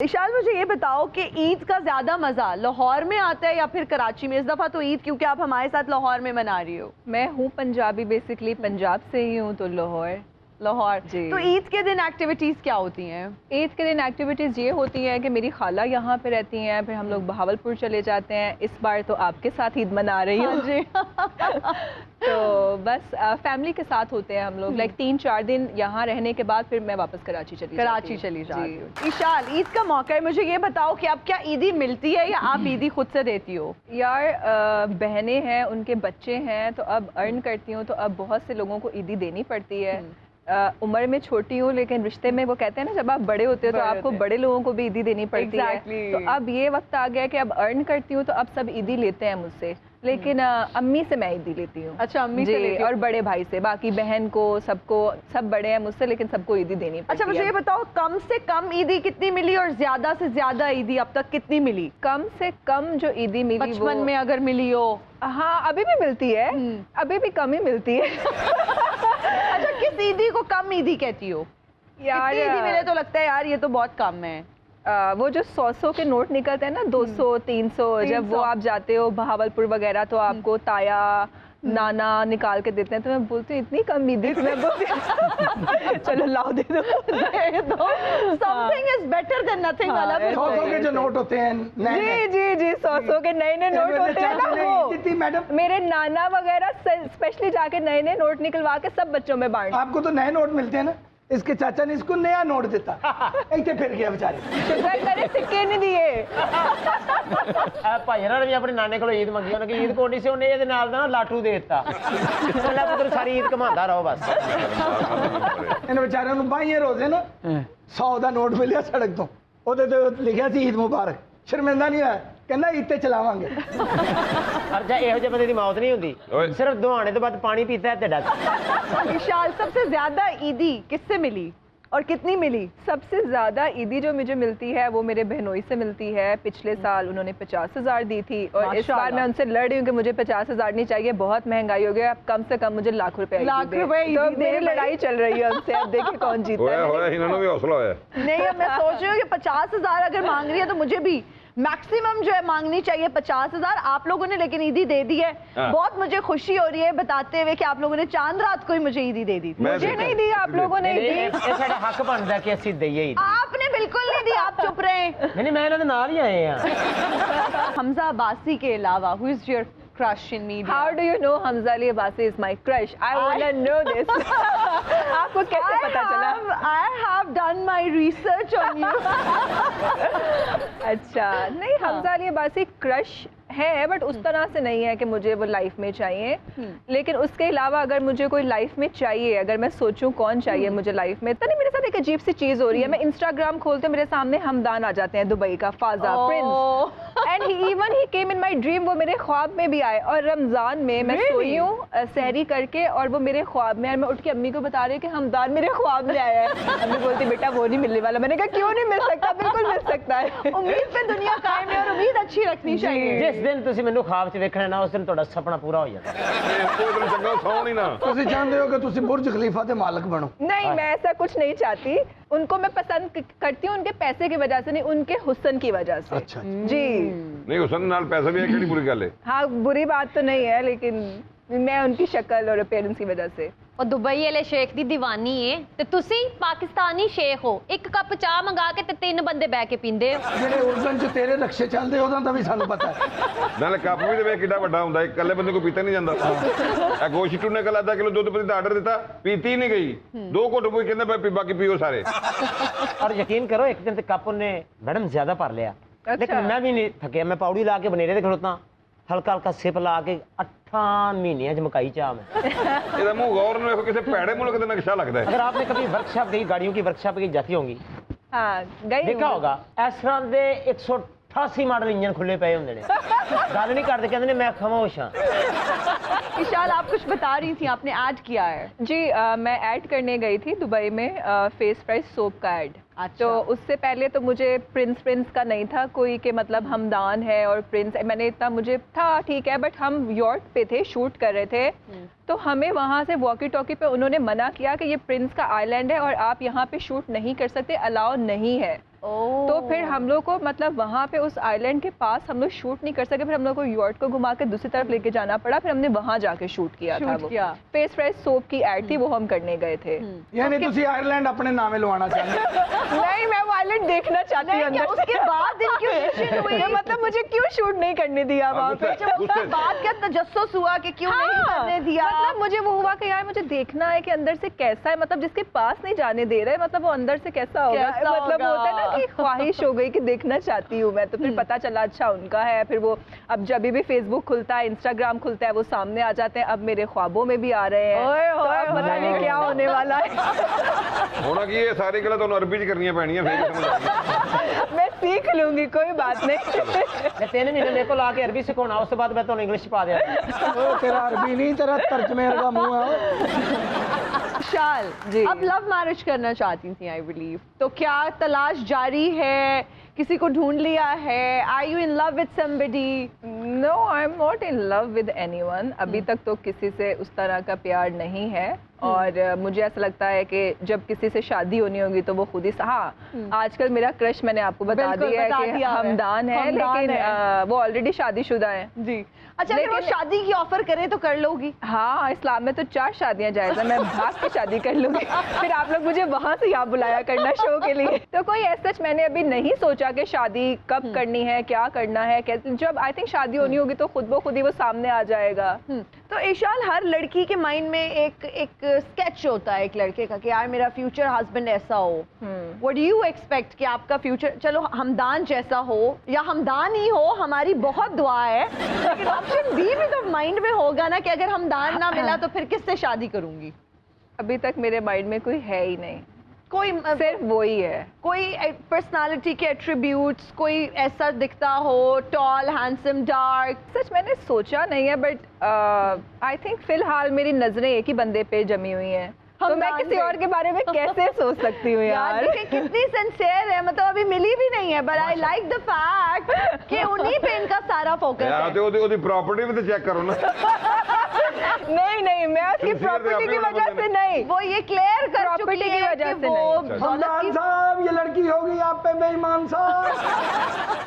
इशाल, मुझे ये बताओ कि ईद का ज्यादा मजा लाहौर में आता है या फिर कराची में? इस दफा तो ईद क्योंकि आप हमारे साथ लाहौर में मना रही हो। मैं हूँ पंजाबी, बेसिकली पंजाब से ही हूँ, तो लाहौर जी। तो ईद के दिन एक्टिविटीज क्या होती हैं? ईद के दिन एक्टिविटीज़ ये होती हैं कि मेरी खाला यहाँ पे रहती हैं, फिर हम लोग बहावलपुर चले जाते हैं। इस बार तो आपके साथ ईद मना रही हूँ जी। तो बस फैमिली के साथ होते हैं हम लोग, लाइक 3-4 दिन यहाँ रहने के बाद फिर मैं वापस कराची चली जाती हूँ। इशाल, ईद का मौका है, मुझे ये बताओ कि आप क्या ईदी मिलती है या आप ईदी खुद से देती हो? यार बहनें हैं, उनके बच्चे हैं, तो अब अर्न करती हूँ, तो अब बहुत से लोगों को ईदी देनी पड़ती है। उम्र में छोटी हूँ लेकिन रिश्ते में वो कहते हैं ना, जब आप बड़े होते हो तो आपको बड़े लोगों को भी ईदी देनी पड़ती है। तो अब ये वक्त आ गया कि अब अर्न करती हूँ, तो अब सब ईदी लेते हैं मुझसे, लेकिन अम्मी से मैं ईदी लेती हूँ। अच्छा, अम्मी से लेती और बड़े भाई से, बाकी बहन को सबको, सब बड़े हैं मुझसे लेकिन सबको ईदी देनी पड़ती है। अच्छा, मुझे ये बताओ कम से कम ईदी कितनी मिली और ज्यादा से ज्यादा ईदी अब तक कितनी मिली? कम से कम जो ईदी मिली बचपन में अगर मिली हो? हाँ, अभी भी मिलती है, अभी भी कम ही मिलती है। अच्छा, किस ईदी को कम ईदी कहती हो? यार ईदी मिले तो लगता है यार ये तो बहुत कम है। वो जो 100 के नोट निकलते हैं ना, 200-300, जब वो आप जाते हो बहावलपुर वगैरह तो आपको ताया नाना निकाल के देते हैं, तो मैं बोलती हूँ इतनी कम ईदी मैं बोलती चलो लाओ दे दो। Something is better than nothing वाला। 100 के जो नोट होते हैं जी 100 के नए नोट होते हैं ना, वो मैडम मेरे नाना वगैरह स्पेशली जाके नए नोट निकलवा के सब बच्चों में बांट। आपको तो नए नोट मिलते हैं ना, इसके चाचा ने इसको नया नोट देता, ऐसे फिर गया बेचारे। मैंने सिक्के नहीं दिए। भाई ने भी अपने नाने को ईद मंगी, उन्हें ईद कोनी से उन्हें ये नाल ना लाटू दे दिता। पुत्र सारी ईद कमांदा रहो बस। इन बेचारे ਨੂੰ ਬਾਈਆਂ ਰੋਜ਼ੇ ਨਾ 100 ਦਾ ਨੋਟ ਮਿਲਿਆ ਸੜਕ ਤੋਂ, ਉਹਦੇ ਤੇ ਲਿਖਿਆ ਸੀ ਈਦ ਮੁਬਾਰਕ। ਸ਼ਰਮਿੰਦਾ ਨਹੀਂ ਹੋਇਆ, ਕਹਿੰਦਾ ਈਦ ਤੇ ਚਲਾਵਾਂਗੇ। अर्जा ਇਹੋ ਜਿਹੇ ਬੰਦੇ ਦੀ मौत नहीं होती, सिर्फ दुआने तो बाद पानी पीता है तेरा। विशाल, सबसे ज्यादा ईदी किससे मिली और कितनी मिली? सबसे ज्यादा ईदी जो मुझे मिलती है वो मेरे बहनोई से मिलती है। पिछले साल उन्होंने 50,000 दी थी और इस बार मैं उनसे लड़ रही हूँ कि मुझे 50,000 नहीं चाहिए, बहुत महंगाई हो गया, अब कम से कम मुझे लाख रुपए तो मेरी लड़ाई चल रही है उनसे। अब देखिए कौन जीता है। इन्होंने भी हौसला है। नहीं, अब मैं सोच रही हूँ कि 50,000 अगर मांग रही है तो मुझे भी मैक्सिमम जो है मांगनी चाहिए 50,000। आप लोगों ने लेकिन ईदी दे दी है, बहुत मुझे खुशी हो रही है बताते हुए कि आप लोगों ने चांद रात को ही मुझे ईदी दे दी। मुझे नहीं दी, आप लोगों ने दी। हक बनता है कि असी दईए। आपने बिल्कुल नहीं दी, आप चुप रहे। नहीं, मैं इन्होंने नाल ही आए हैं। हमजा अब्बासी के अलावा who is your crush in media? How do you know Hamza Ali Abbasi is my crush? I want to know this. आपको कैसे पता चला? I have done my research on you. अच्छा, नहीं, हमजा अली अब्बासी क्रश है, बट उस तरह से नहीं है कि मुझे वो लाइफ में चाहिए। लेकिन उसके अलावा अगर मुझे कोई लाइफ में चाहिए, अगर मैं सोचूं कौन चाहिए मुझे लाइफ में, तो नहीं, मेरे साथ एक अजीब सी चीज हो रही है। मैं इंस्टाग्राम खोलते हैं, मेरे सामने हमदान आ जाते हैं, दुबई का फाजा Prince, and he came in my dream. वो मेरे ख्वाब में भी आए, और रमजान में मैं सोई हूँ सहरी करके, और वो मेरे ख्वाब में, मैं उठ के अम्मी को बता रही कि हमदान मेरे ख्वाब में आया है। अम्मी बोलती बेटा वो नहीं मिलने वाला। मैंने कहा क्यों नहीं मिल सकता? बिल्कुल मिल सकता है। उम्मीद पे दुनिया कायम है और उम्मीद अच्छी रखनी चाहिए। जिस दिन तुसी मैनू ख्वाब च देखना ना, उस दिन ਤੁਹਾਡਾ ਸੁਪਨਾ पूरा हो जाता है। चंगा सौ नहीं ना। ਤੁਸੀਂ ਚਾਹੁੰਦੇ ਹੋ ਕਿ ਤੁਸੀਂ बुर्ज खलीफा के मालिक बनो? नहीं, मैं ऐसा कुछ नहीं चाहती। उनको मैं पसंद करती हूँ उनके पैसे की वजह से नहीं, उनके हुस्न की वजह से। अच्छा जी। नहीं हुसन नाल पैसा भी है, केड़ी बुरी गल है। हाँ, बुरी बात तो नहीं है, लेकिन मैं उनकी शक्ल और अपीयरेंस की वजह से। और दुबई वाले शेख दी दीवानी है, ते तुसी पाकिस्तानी शेख हो, एक कप चाह मंगा के ते 3 बंदे बह के पींदे हो। ਜਿਹੜੇ ਉਰਦਨ ਚ ਤੇਰੇ ਨਕਸ਼ੇ ਚੱਲਦੇ ਉਹਦਾ ਤਾਂ ਵੀ ਸਾਨੂੰ ਪਤਾ ਹੈ। ਨਾਲੇ ਕੱਪ ਵੀ ਤੇ ਵੇਖ ਕਿੱਡਾ ਵੱਡਾ ਹੁੰਦਾ, ਇਕੱਲੇ ਬੰਦੇ ਕੋ ਪੀਤਾ ਨਹੀਂ ਜਾਂਦਾ। ਇਹ ਗੋਸ਼ਟੂ ਨੇ ਕੱਲ ਅੱਧਾ ਕਿਲੋ ਦੁੱਧ ਪਤੀ ਦਾ ਆਰਡਰ ਦਿੱਤਾ, ਪੀਤੀ ਨਹੀਂ ਗਈ। 2 ਘੁੱਟ ਪੀ ਕਹਿੰਦਾ ਬਾਕੀ ਪੀਓ ਸਾਰੇ। और यकीन करो एक दिन ते कप ने मैडम ज्यादा भर लिया, लेकिन मैं भी नहीं थकिया। मैं पौड़ी ला के बनेरे ते खड़ोता, हल्का हल्का सिप ला के 8 महीने च मकाई चाह में। ਇਹਦਾ ਮੂੰਹ ਗੌਰ ਨਾਲ ਵੇਖੋ, ਕਿਸੇ ਭੈੜੇ ਮੁਲਕ ਦਾ ਨਕਸ਼ਾ ਲੱਗਦਾ है। अगर आपने कभी वर्कशॉप गई, गाड़ियों की वर्कशॉप गई जाती होंगी, हाँ गई, देखा होगा इस तरह के 188 मॉडल इंजन खुले पे होंगे ने। गल नहीं करते, कहते मैं खामोश हाँ। विशाल, आप कुछ बता रही थी, आपने ऐड किया है। जी मैं ऐड करने गई थी दुबई में, फेस प्राइस सोप का ऐड। अच्छा। तो उससे पहले तो मुझे प्रिंस का नहीं था कोई, कि मतलब हमदान है और प्रिंस, मैंने इतना मुझे था ठीक है, बट हम यॉर्ट पे थे, शूट कर रहे थे, तो हमें वहाँ से वॉकी टॉकी पे उन्होंने मना किया कि ये प्रिंस का आइलैंड है और आप यहाँ पे शूट नहीं कर सकते, अलाउ नहीं है। तो फिर हम लोग को मतलब वहाँ पे उस आइलैंड के पास हम लोग शूट नहीं कर सके, फिर हम लोग को यॉट को घुमा के दूसरी तरफ लेके जाना पड़ा, फिर हमने वहाँ जाके शूट किया था। वो फेस फ्रेश सोप की एड थी, वो हम करने गए थे। यानी तुसी आयरलैंड अपने नामे लवाना चाहते हो? नहीं, मैं वो आइलैंड देखना चाहती हूँ अंदर से। उसके बाद इनकी audition हुई, मतलब मुझे क्यों शूट नहीं करने दिया वहाँ पे? उसके बाद क्या तजस्सुस हुआ कि क्यों नहीं करने दिया? मतलब मुझे वो हुआ कि यार मुझे देखना है कि अंदर से कैसा है, मतलब जिसके पास नहीं जाने दे रहे, मतलब वो अंदर से कैसा होगा। मतलब होता है ना कि ख्वाहिश हो गई कि देखना चाहती हूँ मैं, तो फिर पता चला अच्छा उनका है। फिर वो अब जब भी फेसबुक खुलता है, इंस्टाग्राम खुलता है, वो सामने आ जाते हैं। अब मेरे ख्वाबों में भी आ रहे हैं, तो अब पता नहीं क्या होने वाला है। होना की ये सारी गल्लां तुहानूं अरबी च करनियां पैणियां, फिर समझ आएगी। मैं सीख लूंगी, कोई बात नहीं। मैं 3 महीने मेरे को ला के अरबी सिखाना, उसके बाद मैं तो इंग्लिश पा दिया। ओ तेरा अरबी नहीं, तेरा तर्जमे का मुंह है। शाल जी। अब लव मैरिज करना चाहती थी आई बिलीव, तो क्या तलाश जारी है? किसी को ढूंढ लिया है? Are you in love with somebody? No, I am not in love with anyone. अभी तक तो किसी से उस तरह का प्यार नहीं है। और मुझे ऐसा लगता है कि जब किसी से शादी होनी होगी तो वो खुद ही आजकल मेरा क्रश मैंने आपको बता दिया है कि हमदान है, लेकिन वो ऑलरेडी शादीशुदा है जी। अच्छा, अगर वो शादी की ऑफर करे तो कर लोगी? हाँ, इस्लाम में तो 4 शादियां जायज़ है, मैं भाग के शादी कर लूंगी। फिर आप लोग मुझे वहां से यहाँ बुलाया करना शो के लिए। तो कोई ऐसा मैंने अभी नहीं सोचा कि शादी कब करनी है, क्या करना है, कैसे। जब आई थिंक शादी होनी होगी तो खुद ब खुद ही वो सामने आ जाएगा। तो ईशान, हर लड़की के माइंड में एक स्केच होता है एक लड़के का कि यार मेरा फ्यूचर हस्बैंड ऐसा हो। व्हाट डू यू एक्सपेक्ट कि आपका फ्यूचर, चलो हमदान जैसा हो या हमदान ही हो, हमारी बहुत दुआ है, लेकिन ऑप्शन बी भी तो माइंड में होगा ना कि अगर हमदान ना मिला तो फिर किससे शादी करूंगी? अभी तक मेरे माइंड में कोई है ही नहीं, कोई सिर्फ वो ही है। कोई पर्सनालिटी के एट्रीब्यूट्स, कोई ऐसा दिखता हो, टॉल, हैंडसम, डार्क? सच मैंने सोचा नहीं है, बट आई थिंक फिलहाल मेरी नजरें एक ही बंदे पे जमी हुई हैं, तो मैं किसी और के बारे में कैसे सोच सकती हूँ यार। देखिए कितनी सिंसियर है, मतलब अभी मिली भी नहीं है, but I like the fact कि उन्हीं पे इनका सारा फोकस यार है। ते ओदी प्रॉपर्टी भी तो चेक करो ना। नहीं, मैं उसकी Sincere प्रॉपर्टी की अपने वजह से नहीं, वो ये क्लियर कर Property चुकी की है वजह कि से वो नहीं। दौलत हमदान की साहब, ये लड़की होगी आप पे बेईमान साहब।